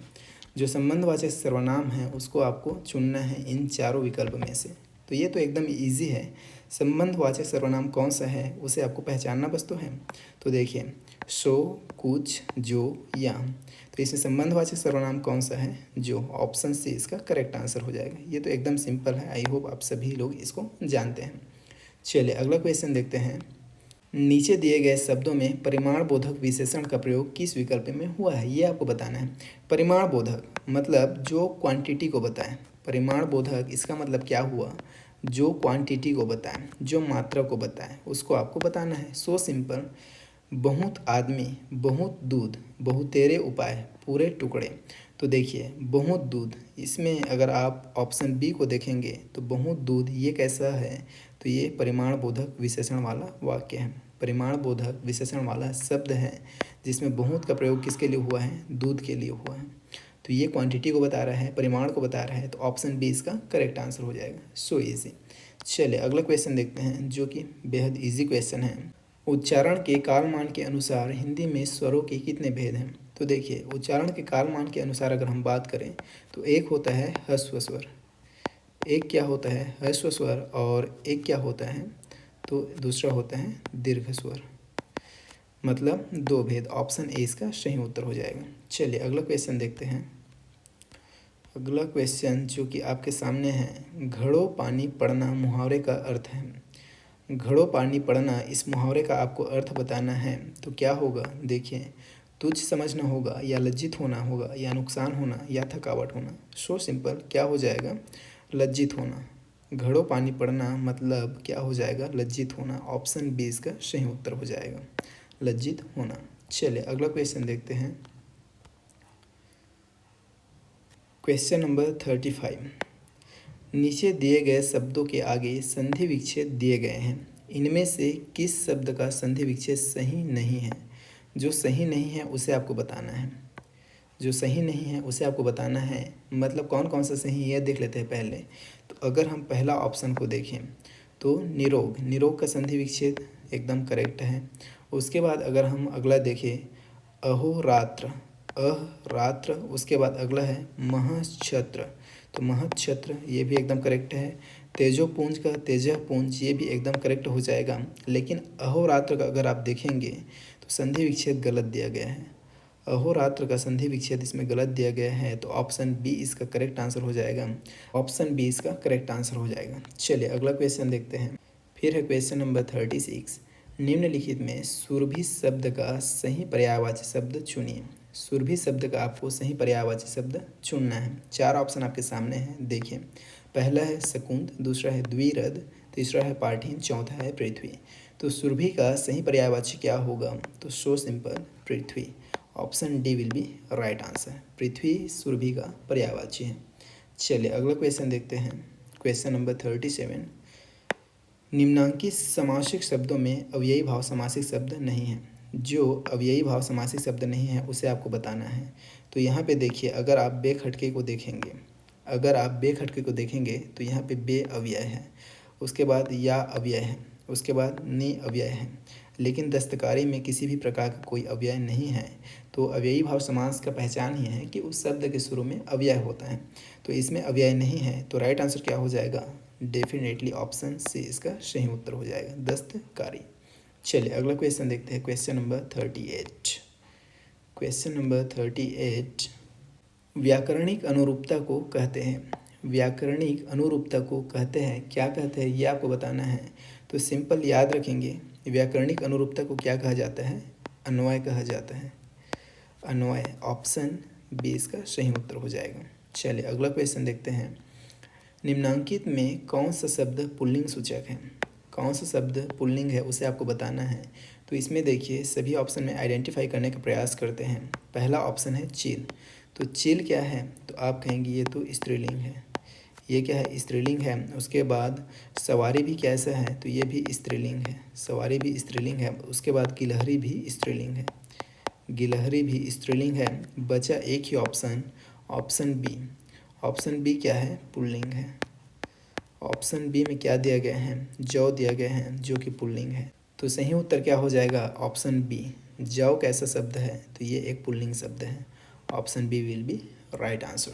जो संबंधवाचक सर्वनाम है उसको आपको चुनना है इन चारों विकल्प में से। तो ये तो एकदम इजी है, संबंधवाचक सर्वनाम कौन सा है उसे आपको पहचानना बस तो है। तो देखिए, सो, कुछ, जो, या, तो इसमें संबंधवाचक सर्वनाम कौन सा है? जो, ऑप्शन सी इसका करेक्ट आंसर हो जाएगा। ये तो एकदम सिंपल है, आई होप आप सभी लोग इसको जानते हैं। चलिए अगला क्वेश्चन देखते हैं, नीचे दिए गए शब्दों में परिमाण बोधक विशेषण का प्रयोग किस विकल्प में हुआ है, ये आपको बताना है। परिमाण बोधक मतलब जो क्वांटिटी को बताएं, परिमाण बोधक इसका मतलब क्या हुआ? जो क्वांटिटी को बताएं, जो मात्रा को बताएं, उसको आपको बताना है। सो सिंपल, बहुत आदमी, बहुत दूध, बहुतेरे उपाय, पूरे टुकड़े। तो देखिए बहुत दूध, इसमें अगर आप ऑप्शन बी को देखेंगे तो बहुत दूध ये कैसा है? तो ये परिमाण बोधक विशेषण वाला वाक्य है, परिमाण बोधक विशेषण वाला शब्द है, जिसमें बहुत का प्रयोग किसके लिए हुआ है? दूध के लिए हुआ है। तो ये क्वांटिटी को बता रहा है, परिमाण को बता रहा है, तो ऑप्शन बी इसका करेक्ट आंसर हो जाएगा। So easy. चलिए अगला क्वेश्चन देखते हैं, जो कि बेहद इजी क्वेश्चन है। उच्चारण के कालमान के अनुसार हिंदी में स्वरों के कितने भेद हैं? तो देखिए उच्चारण के कालमान के अनुसार अगर हम बात करें तो एक होता है ह्रस्व स्वर, एक क्या होता है? ह्रस्व स्वर, और एक क्या होता है? तो दूसरा होता है दीर्घ स्वर, मतलब दो भेद। ऑप्शन ए इसका सही उत्तर हो जाएगा। चलिए अगला क्वेश्चन देखते हैं। अगला क्वेश्चन जो कि आपके सामने है, घड़ों पानी पड़ना मुहावरे का अर्थ है। घड़ों पानी पड़ना इस मुहावरे का आपको अर्थ बताना है, तो क्या होगा? देखिए, तुच्छ समझना होगा, या लज्जित होना होगा, या नुकसान होना, या थकावट होना। सो सिंपल, क्या हो जाएगा? लज्जित होना। घड़ों पानी पड़ना मतलब क्या हो जाएगा? लज्जित होना। ऑप्शन बी इसका सही उत्तर हो जाएगा, लज्जित होना। चलिए अगला क्वेश्चन देखते हैं। क्वेश्चन नंबर 35, नीचे दिए गए शब्दों के आगे संधि विच्छेद दिए गए हैं, इनमें से किस शब्द का संधि विच्छेद सही नहीं है? जो सही नहीं है उसे आपको बताना है, जो सही नहीं है उसे आपको बताना है। मतलब कौन कौन सा सही है देख लेते हैं पहले। तो अगर हम पहला ऑप्शन को देखें तो निरोग, निरोग का संधि विच्छेद एकदम करेक्ट है। उसके बाद अगर हम अगला देखें, अहोरात्र, अरात्र, उसके बाद अगला है महच्छत्र, तो महच्छत्र ये भी एकदम करेक्ट है। तेजोपुंज का तेजपुंज ये भी एकदम करेक्ट हो जाएगा। लेकिन अहोरात्र का अगर आप देखेंगे तो संधि विच्छेद गलत दिया गया है, अहोरात्र का संधि विच्छेद इसमें गलत दिया गया है, तो ऑप्शन बी इसका करेक्ट आंसर हो जाएगा, ऑप्शन बी इसका करेक्ट आंसर हो जाएगा। चलिए अगला क्वेश्चन देखते हैं। फिर है क्वेश्चन नंबर 36, निम्नलिखित में सुरभि शब्द का सही पर्यायवाची शब्द चुनिए। सुरभि शब्द का आपको सही पर्यायवाची शब्द चुनना है। चार ऑप्शन आपके सामने हैं, देखिए। पहला है शकुंत, दूसरा है द्विरद, तीसरा है पार्थिन, चौथा है पृथ्वी। तो सुरभि का सही पर्यायवाची क्या होगा? तो सो सिंपल, पृथ्वी। Option D will be right answer. पृथ्वी सुरभि का पर्यायवाची है। चलिए अगला क्वेश्चन देखते हैं। Question number 37। निम्नांकित समासिक शब्दों में अव्ययी भाव समासिक शब्द नहीं है। जो अव्ययी भाव समासिक शब्द नहीं है उसे आपको बताना है। तो यहाँ पे देखिए, अगर आप बे खटके को देखेंगे तो यहाँ पे बे अव्यय है, उसके बाद या अव्यय है, उसके बाद नि अव्यय है, लेकिन दस्तकारी में किसी भी प्रकार का कोई अव्यय नहीं है। तो अव्ययी भाव समास का पहचान ही है कि उस शब्द के शुरू में अव्यय होता है। तो इसमें अव्यय नहीं है, तो राइट आंसर क्या हो जाएगा? डेफिनेटली ऑप्शन सी इसका सही उत्तर हो जाएगा, दस्तकारी। चलिए अगला क्वेश्चन देखते हैं। Question number 38। Question number 38। व्याकरणिक अनुरूपता को कहते हैं। व्याकरणिक अनुरूपता को कहते हैं, क्या कहते हैं ये आपको बताना है। तो सिंपल याद रखेंगे, व्याकरणिक अनुरूपता को क्या कहा जाता है? अन्वय कहा जाता है, अन्वय। ऑप्शन बी इसका सही उत्तर हो जाएगा। चलिए अगला क्वेश्चन देखते हैं। निम्नांकित में कौन सा शब्द पुल्लिंग सूचक है? कौन सा शब्द पुल्लिंग है उसे आपको बताना है। तो इसमें देखिए, सभी ऑप्शन में आइडेंटिफाई करने का प्रयास करते हैं। पहला ऑप्शन है चील। तो चील क्या है? तो आप कहेंगे ये तो स्त्रीलिंग है। ये क्या है? स्त्रीलिंग है। उसके बाद सवारी भी कैसा है? तो ये भी स्त्रीलिंग है, सवारी भी स्त्रीलिंग है। उसके बाद गिलहरी भी स्त्रीलिंग है, गिलहरी भी स्त्रीलिंग है। बचा एक ही option, option B. Option B क्या है? पुल्लिंग है। ऑप्शन बी में क्या दिया गया है? जौ दिया गया है, जो कि पुल्लिंग है। तो सही उत्तर क्या हो जाएगा? Option B. जौ कैसा शब्द है? तो ये एक पुल्लिंग शब्द है। Option B will be right answer.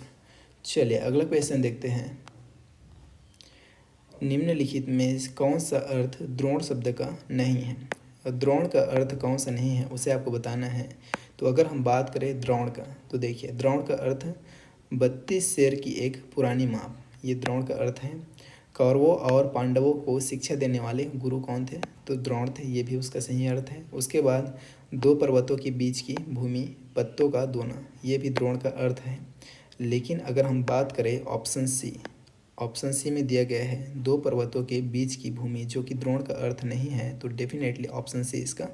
चलिए अगला क्वेश्चन देखते हैं। निम्नलिखित में कौन सा अर्थ द्रोण शब्द का नहीं है? द्रोण का अर्थ कौन सा नहीं है उसे आपको बताना है। तो अगर हम बात करें द्रोण का, तो देखिए द्रोण का अर्थ 32 शेर की एक पुरानी माप, ये द्रोण का अर्थ है। कौरवों और पांडवों को शिक्षा देने वाले गुरु कौन थे? तो द्रोण थे, ये भी उसका सही अर्थ है। उसके बाद दो पर्वतों के बीच की भूमि, पत्तों का दोना, ये भी द्रोण का अर्थ है। लेकिन अगर हम बात करें ऑप्शन सी, ऑप्शन सी में दिया गया है दो पर्वतों के बीच की भूमि, जो कि द्रोण का अर्थ नहीं है। तो डेफिनेटली ऑप्शन सी इसका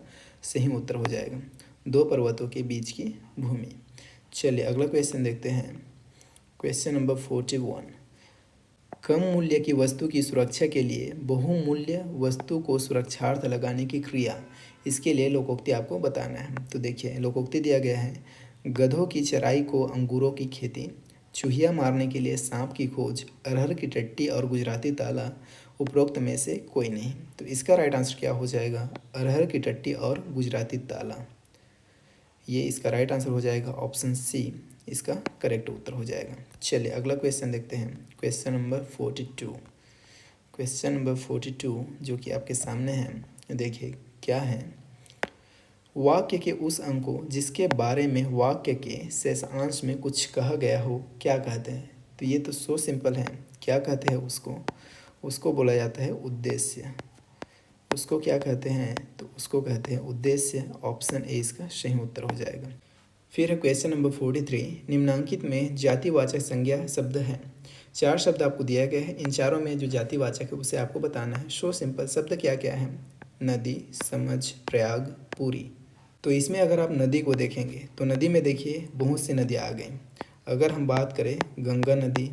सही उत्तर हो जाएगा, दो पर्वतों के बीच की भूमि। चलिए अगला क्वेश्चन देखते हैं। Question number 41। कम मूल्य की वस्तु की सुरक्षा के लिए बहुमूल्य वस्तु को सुरक्षार्थ लगाने की क्रिया, इसके लिए लोकोक्ति आपको बताना है। तो देखिए लोकोक्ति दिया गया है, गधों की चराई को अंगूरों की खेती, चूहिया मारने के लिए सांप की खोज, अरहर की टट्टी और गुजराती ताला, उपरोक्त में से कोई नहीं। तो इसका राइट आंसर क्या हो जाएगा? अरहर की टट्टी और गुजराती ताला, ये इसका राइट आंसर हो जाएगा। ऑप्शन सी इसका करेक्ट उत्तर हो जाएगा। चलिए अगला क्वेश्चन देखते हैं। Question number 42। क्वेश्चन नंबर 42 जो कि आपके सामने है, देखिए क्या है। वाक्य के उस अंग को जिसके बारे में वाक्य के शेषांश में कुछ कहा गया हो, क्या कहते हैं? तो ये तो सो सिंपल है, क्या कहते हैं उसको? उसको बोला जाता है उद्देश्य। उसको क्या कहते हैं? तो उसको कहते हैं उद्देश्य। ऑप्शन ए इसका सही उत्तर हो जाएगा। फिर है क्वेश्चन नंबर 43। निम्नांकित में जातिवाचक संज्ञा शब्द है। 4 शब्द आपको दिया गया है, इन चारों में जो जातिवाचक है उसे आपको बताना है। So simple. शब्द क्या क्या है? नदी, समझ, प्रयाग, पूरी। तो इसमें अगर आप नदी को देखेंगे तो नदी में देखिए बहुत सी नदियाँ आ गई। अगर हम बात करें गंगा नदी,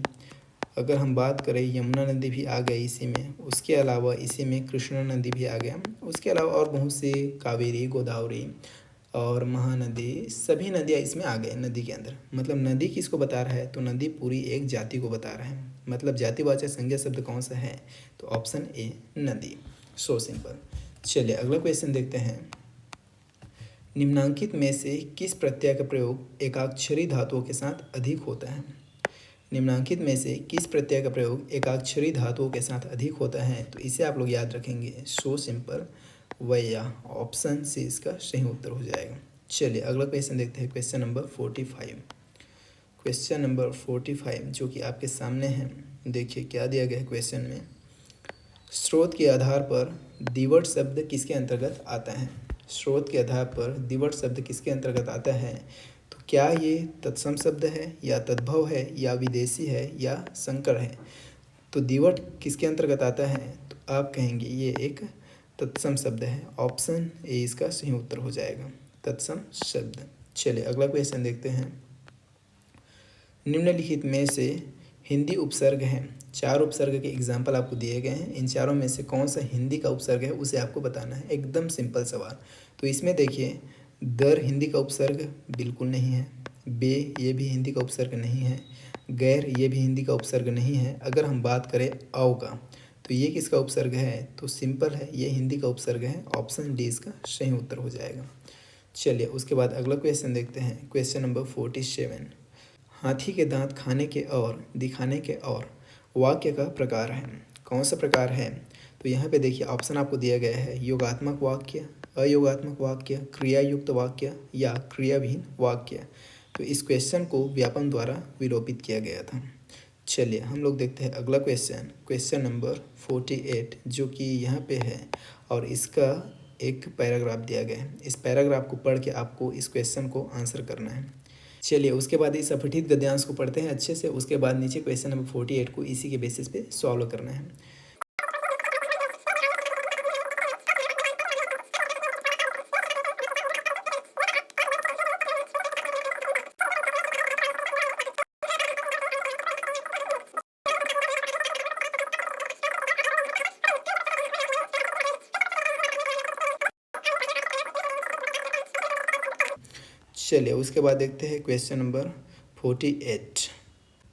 अगर हम बात करें यमुना नदी भी आ गई इसी में, उसके अलावा इसी में कृष्णा नदी भी आ गया, उसके अलावा और बहुत सी कावेरी, गोदावरी और महानदी, सभी नदियाँ इसमें आ गए नदी के अंदर। मतलब नदी किसको बता रहा है? तो नदी पूरी एक जाति को बता रहा है। मतलब जातिवाचक संज्ञा शब्द कौन सा है? तो ऑप्शन ए नदी। So simple. चलिए अगला क्वेश्चन देखते हैं। निम्नांकित में से किस प्रत्यय का प्रयोग एकाक्षरी धातुओं के साथ अधिक होता है? निम्नांकित में से किस प्रत्यय का प्रयोग एकाक्षरी धातुओं के साथ अधिक होता है? तो इसे आप लोग याद रखेंगे। सो सिंपल, वैया। ऑप्शन सी इसका सही उत्तर हो जाएगा। चलिए अगला क्वेश्चन देखते हैं। Question number 45। क्वेश्चन नंबर 45 जो कि आपके सामने है, देखिए क्या दिया गया है क्वेश्चन में। स्रोत के आधार पर दिवट शब्द किसके अंतर्गत आता है? स्रोत के आधार पर दिवट शब्द किसके अंतर्गत आता है? तो क्या ये तत्सम शब्द है, या तद्भव है, या विदेशी है, या संकर है? तो दीवट किसके अंतर्गत आता है? तो आप कहेंगे ये एक तत्सम शब्द है। ऑप्शन ए इसका सही उत्तर हो जाएगा, तत्सम शब्द। चलिए अगला क्वेश्चन देखते हैं। निम्नलिखित में से हिंदी उपसर्ग हैं। 4 उपसर्ग के एग्जाम्पल आपको दिए गए हैं। इन चारों में से कौन सा हिंदी का उपसर्ग है उसे आपको बताना है। एकदम सिंपल सवाल। तो इसमें देखिए, दर हिंदी का उपसर्ग बिल्कुल नहीं है। बे ये भी हिंदी का उपसर्ग नहीं है। गैर ये भी हिंदी का उपसर्ग नहीं है। अगर हम बात करें औ का, तो ये किसका उपसर्ग है? तो सिंपल है, ये हिंदी का उपसर्ग है। ऑप्शन डी इसका सही उत्तर हो जाएगा। चलिए उसके बाद अगला क्वेश्चन देखते हैं। Question number 47। हाथी के दांत खाने के और दिखाने के और वाक्य का प्रकार है। कौन सा प्रकार है? तो यहाँ पे देखिए ऑप्शन आपको दिया गया है। योगात्मक वाक्य, अयोगात्मक वाक्य, क्रियायुक्त वाक्य या क्रियाविहीन वाक्य। तो इस क्वेश्चन को व्यापम द्वारा विलोपित किया गया था। चलिए हम लोग देखते हैं अगला क्वेश्चन, क्वेश्चन नंबर 48, जो कि यहाँ पे है और इसका एक पैराग्राफ दिया गया है। इस पैराग्राफ को पढ़ के आपको इस क्वेश्चन को आंसर करना है। चलिए उसके बाद इस अपठित गद्यांश को पढ़ते हैं अच्छे से। उसके बाद नीचे क्वेश्चन नंबर 48 को इसी के बेसिस पे सॉल्व करना है। चलिए उसके बाद देखते हैं क्वेश्चन नंबर 48।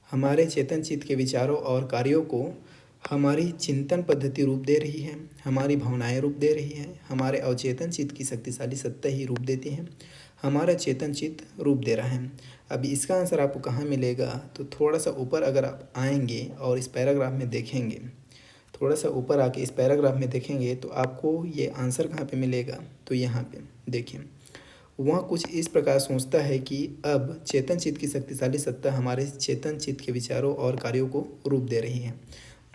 हमारे चेतन चित्त के विचारों और कार्यों को हमारी चिंतन पद्धति रूप दे रही है, हमारी भावनाएं रूप दे रही है, हमारे अवचेतन चित्त की शक्तिशाली सत्ता ही रूप देती है, हमारा चेतन चित्त रूप दे रहा है। अब इसका आंसर आपको कहाँ मिलेगा? तो थोड़ा सा ऊपर अगर आप आएंगे और इस पैराग्राफ में देखेंगे, थोड़ा सा ऊपर आके इस पैराग्राफ में देखेंगे तो आपको ये आंसर कहाँ पे मिलेगा? तो यहाँ पे देखिए, वह कुछ इस प्रकार सोचता है कि अब चेतन चित्त की शक्तिशाली सत्ता हमारे चेतन चित्त के विचारों और कार्यों को रूप दे रही है।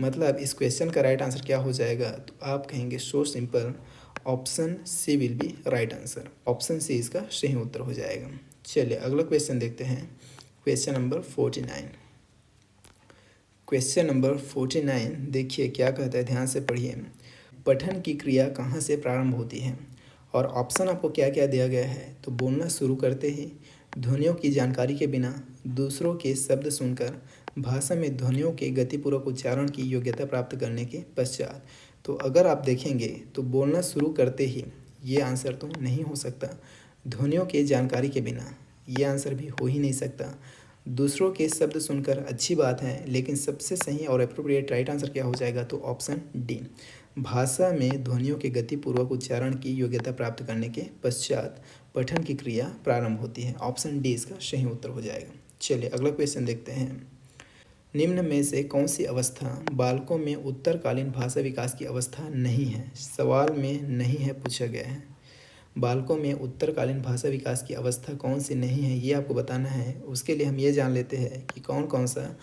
मतलब इस क्वेश्चन का राइट आंसर क्या हो जाएगा? तो आप कहेंगे so simple, option C will be right answer. Option C इसका सही उत्तर हो जाएगा। चलिए अगला क्वेश्चन देखते हैं। Question number 49। क्वेश्चन नंबर 49 देखिए क्या कहता है, ध्यान से पढ़िए। पठन की क्रिया कहाँ से प्रारंभ होती है? और ऑप्शन आपको क्या क्या दिया गया है? तो बोलना शुरू करते ही, ध्वनियों की जानकारी के बिना, दूसरों के शब्द सुनकर, भाषा में ध्वनियों के गतिपूर्वक उच्चारण की योग्यता प्राप्त करने के पश्चात। तो अगर आप देखेंगे तो बोलना शुरू करते ही ये आंसर तो नहीं हो सकता। ध्वनियों के जानकारी के बिना ये आंसर भी हो ही नहीं सकता। दूसरों के शब्द सुनकर अच्छी बात है, लेकिन सबसे सही और अप्रोप्रिएट राइट आंसर क्या हो जाएगा? तो ऑप्शन डी, भाषा में ध्वनियों के गतिपूर्वक उच्चारण की योग्यता प्राप्त करने के पश्चात पठन की क्रिया प्रारंभ होती है। ऑप्शन डी इसका सही उत्तर हो जाएगा। चलिए अगला क्वेश्चन देखते हैं। निम्न में से कौन सी अवस्था बालकों में उत्तरकालीन भाषा विकास की अवस्था नहीं है? सवाल में नहीं है पूछा गया है। बालकों में उत्तरकालीन भाषा विकास की अवस्था कौन सी नहीं है ये आपको बताना है। उसके लिए हम ये जान लेते हैं कि कौन कौन सा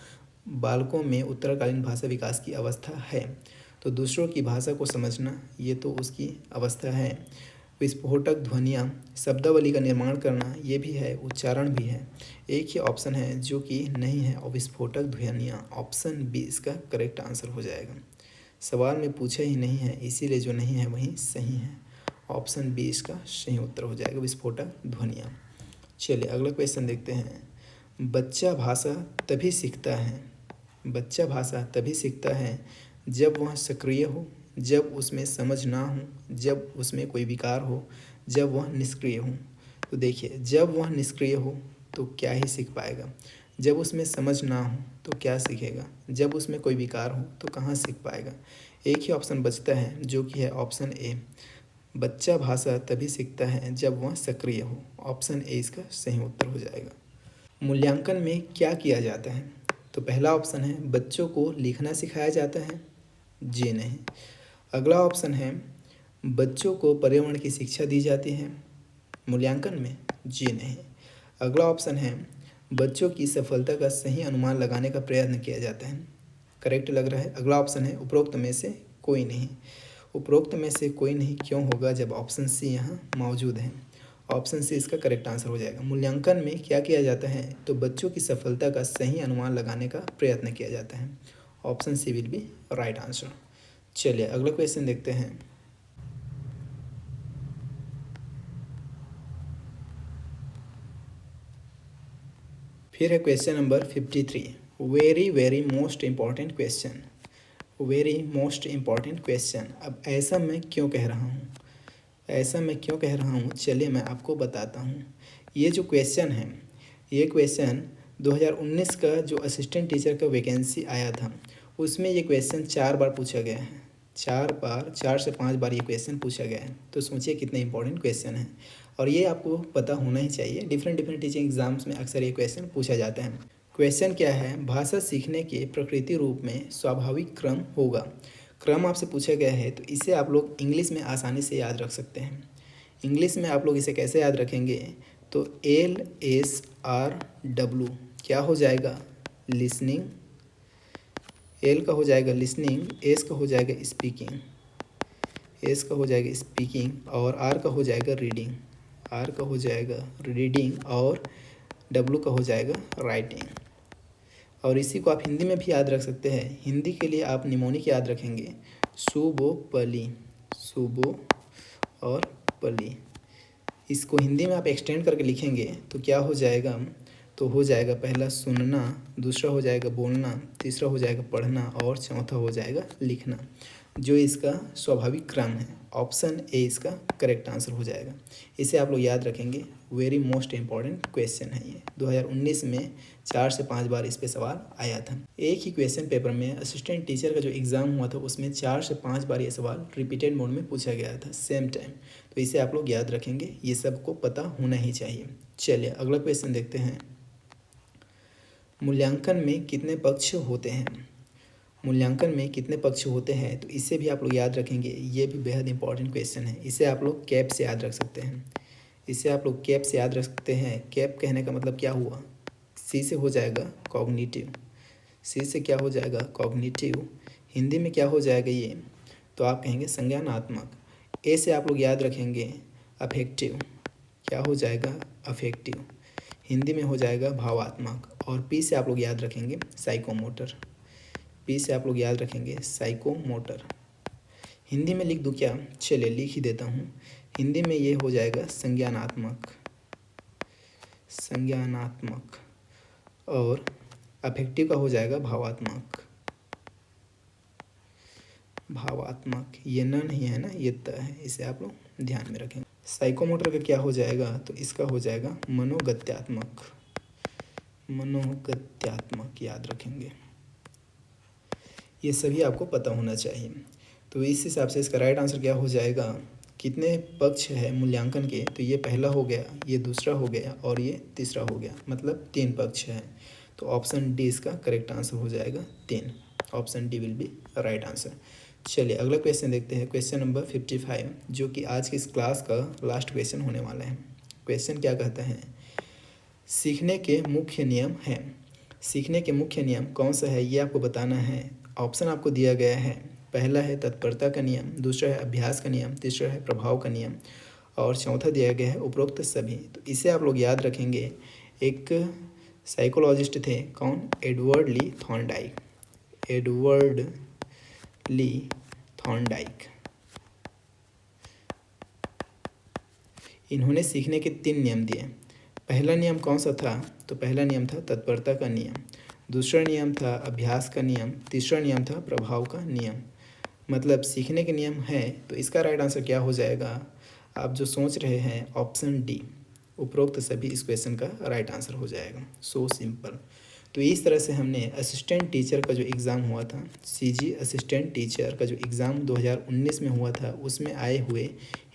बालकों में उत्तरकालीन भाषा विकास की अवस्था है। तो दूसरों की भाषा को समझना ये तो उसकी अवस्था है। विस्फोटक ध्वनियाँ, शब्दावली का निर्माण करना ये भी है, उच्चारण भी है। एक ही ऑप्शन है जो कि नहीं है, और विस्फोटक ध्वनियाँ। ऑप्शन बी इसका करेक्ट आंसर हो जाएगा। सवाल में पूछा ही नहीं है, इसीलिए जो नहीं है वही सही है। ऑप्शन बी इसका सही उत्तर हो जाएगा, विस्फोटक ध्वनियाँ। चलिए अगला क्वेश्चन देखते हैं। बच्चा भाषा तभी सीखता है, बच्चा भाषा तभी सीखता है जब वह सक्रिय हो, जब उसमें समझ ना हो, जब उसमें कोई विकार हो, जब वह निष्क्रिय हो। तो देखिए, जब वह निष्क्रिय हो तो क्या ही सीख पाएगा, जब उसमें समझ ना हो तो क्या सीखेगा, जब उसमें कोई विकार हो तो कहाँ सीख पाएगा। एक ही ऑप्शन बचता है जो कि है ऑप्शन ए, बच्चा भाषा तभी सीखता है जब वह सक्रिय हो। ऑप्शन ए इसका सही उत्तर हो जाएगा। मूल्यांकन में क्या किया जाता है? तो पहला ऑप्शन है बच्चों को लिखना सिखाया जाता है, जी नहीं। अगला ऑप्शन है बच्चों को पर्यावरण की शिक्षा दी जाती है मूल्यांकन में, जी नहीं। अगला ऑप्शन है बच्चों की सफलता का सही अनुमान लगाने का प्रयत्न किया जाता है, करेक्ट लग रहा है। अगला ऑप्शन है उपरोक्त में से कोई नहीं। उपरोक्त में से कोई नहीं क्यों होगा जब ऑप्शन सी यहाँ मौजूद है। ऑप्शन सी इसका करेक्ट आंसर हो जाएगा। मूल्यांकन में क्या किया जाता है? तो बच्चों की सफलता का सही अनुमान लगाने का प्रयत्न किया जाता है। Option C will be right answer. चलिए अगला क्वेश्चन देखते हैं। फिर है question number 53। Very very most important question, very most important question. अब ऐसा मैं क्यों कह रहा हूँ, ऐसा मैं क्यों कह रहा हूँ, चलिए मैं आपको बताता हूँ। ये जो क्वेश्चन है, ये क्वेश्चन 2019 का जो असिस्टेंट टीचर का वैकेंसी आया था उसमें ये क्वेश्चन 4 बार पूछा गया है। 4 से 5 बार ये क्वेश्चन पूछा गया है। तो सोचिए कितने इंपॉर्टेंट क्वेश्चन है, और ये आपको पता होना ही चाहिए। डिफरेंट डिफरेंट टीचिंग एग्जाम्स में अक्सर ये क्वेश्चन पूछा जाता है। क्वेश्चन क्या है, भाषा सीखने के प्रकृति रूप में स्वाभाविक क्रम होगा। क्रम आपसे पूछा गया है, तो इसे आप लोग इंग्लिश में आसानी से याद रख सकते हैं। इंग्लिश में आप लोग इसे कैसे याद रखेंगे, तो LSRW क्या हो जाएगा, लिसनिंग। एल का हो जाएगा लिसनिंग, एस का हो जाएगा स्पीकिंग, एस का हो जाएगा स्पीकिंग, और आर का हो जाएगा रीडिंग, आर का हो जाएगा रीडिंग, और डब्लू का हो जाएगा राइटिंग। और इसी को आप हिंदी में भी याद रख सकते हैं। हिंदी के लिए आप निमोनिक याद रखेंगे, सुबो पली, सुबो और पली। इसको हिंदी में आप एक्सटेंड करके लिखेंगे तो क्या हो जाएगा, तो हो जाएगा पहला सुनना, दूसरा हो जाएगा बोलना, तीसरा हो जाएगा पढ़ना, और चौथा हो जाएगा लिखना, जो इसका स्वाभाविक क्रम है। ऑप्शन ए इसका करेक्ट आंसर हो जाएगा। इसे आप लोग याद रखेंगे। वेरी मोस्ट इम्पॉर्टेंट क्वेश्चन है ये। 2019 में 4 से 5 बार इस पे सवाल आया था। एक ही क्वेश्चन पेपर में असिस्टेंट टीचर का जो एग्ज़ाम हुआ था उसमें 4 से 5 बार ये सवाल रिपीटेड मोड में पूछा गया था सेम टाइम। तो इसे आप लोग याद रखेंगे, ये सबको पता होना ही चाहिए। चलिए अगला क्वेश्चन देखते हैं। मूल्यांकन में कितने पक्ष होते हैं, मूल्यांकन में कितने पक्ष होते हैं, तो इसे भी आप लोग याद रखेंगे। ये भी बेहद इंपॉर्टेंट क्वेश्चन है। इसे आप लोग कैप से याद रख सकते हैं, इसे आप लोग कैप से याद रख सकते हैं। कैप कहने का मतलब क्या हुआ, सी से हो जाएगा कॉग्निटिव, सी से क्या हो जाएगा कॉग्निटिव। हिंदी में क्या हो जाएगा ये, तो आप कहेंगे संज्ञानात्मक। ए से आप लोग याद रखेंगे अफेक्टिव, क्या हो जाएगा अफेक्टिव, हिंदी में हो जाएगा भावात्मक। और पी से आप लोग याद रखेंगे साइकोमोटर, पी से आप लोग याद रखेंगे साइकोमोटर। हिंदी में लिख दूँ क्या, चलिए लिख ही देता हूँ। हिंदी में ये हो जाएगा संज्ञानात्मक, संज्ञानात्मक, और अफेक्टिव का हो जाएगा भावात्मक, भावात्मक। ये न नहीं है ना, ये त है, इसे आप लोग ध्यान में रखेंगे। साइकोमोटर का क्या हो जाएगा, तो इसका हो जाएगा मनोगत्यात्मक, मनोगत्यात्मक याद रखेंगे। ये सभी आपको पता होना चाहिए। तो इस हिसाब से इसका राइट आंसर क्या हो जाएगा, कितने पक्ष है मूल्यांकन के, तो ये पहला हो गया, ये दूसरा हो गया, और ये तीसरा हो गया, मतलब 3 पक्ष है। तो ऑप्शन डी इसका करेक्ट आंसर हो जाएगा 3। Option D will be right answer. चलिए अगला क्वेश्चन देखते हैं, क्वेश्चन नंबर 55, जो कि आज की इस क्लास का लास्ट क्वेश्चन होने वाला है। क्वेश्चन क्या कहता है, सीखने के मुख्य नियम हैं। सीखने के मुख्य नियम कौन सा है, ये आपको बताना है। ऑप्शन आपको दिया गया है, पहला है तत्परता का नियम, दूसरा है अभ्यास का नियम, तीसरा है प्रभाव का नियम, और चौथा दिया गया है उपरोक्त सभी। तो इसे आप लोग याद रखेंगे। एक साइकोलॉजिस्ट थे, कौन, एडवर्ड ली थॉर्नडाइक, एडवर्ड ली थॉर्नडाइक। इन्होंने सीखने के 3 नियम दिए। पहला नियम कौन सा था, तो पहला नियम था तत्परता का नियम, दूसरा नियम था अभ्यास का नियम, तीसरा नियम था प्रभाव का नियम। मतलब सीखने के नियम है, तो इसका राइट आंसर क्या हो जाएगा, आप जो सोच रहे हैं ऑप्शन डी, उपरोक्त सभी इस क्वेश्चन का राइट आंसर हो जाएगा। So simple. तो इस तरह से हमने असिस्टेंट टीचर का जो एग्ज़ाम हुआ था, सीजी असिस्टेंट टीचर का जो एग्ज़ाम 2019 में हुआ था, उसमें आए हुए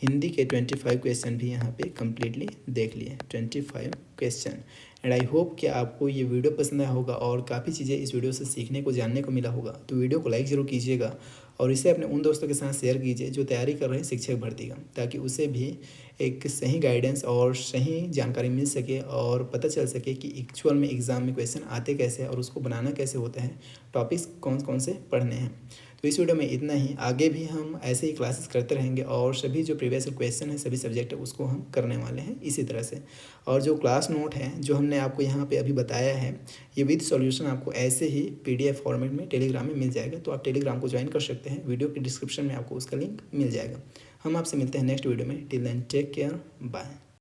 हिंदी के 25 क्वेश्चन भी यहाँ पे कम्प्लीटली देख लिए, 25 क्वेश्चन। एंड आई होप कि आपको ये वीडियो पसंद आया होगा और काफ़ी चीज़ें इस वीडियो से सीखने को, जानने को मिला होगा। तो वीडियो को लाइक ज़रूर कीजिएगा और इसे अपने उन दोस्तों के साथ शेयर कीजिए जो तैयारी कर रहे हैं शिक्षक भर्ती का, ताकि उसे भी एक सही गाइडेंस और सही जानकारी मिल सके और पता चल सके कि एक्चुअल में एग्ज़ाम में क्वेश्चन आते कैसे हैं और उसको बनाना कैसे होता है, टॉपिक्स कौन कौन से पढ़ने हैं। तो इस वीडियो में इतना ही। आगे भी हम ऐसे ही क्लासेस करते रहेंगे और सभी जो प्रीवियस क्वेश्चन है, सभी सब्जेक्ट है, उसको हम करने वाले हैं इसी तरह से। और जो क्लास नोट है जो हमने आपको यहाँ पे अभी बताया है, ये विद सॉल्यूशन आपको ऐसे ही PDF फॉर्मेट में टेलीग्राम में मिल जाएगा। तो आप टेलीग्राम को ज्वाइन कर सकते हैं, वीडियो के डिस्क्रिप्शन में आपको उसका लिंक मिल जाएगा। हम आपसे मिलते हैं नेक्स्ट वीडियो में। Till then take care, bye.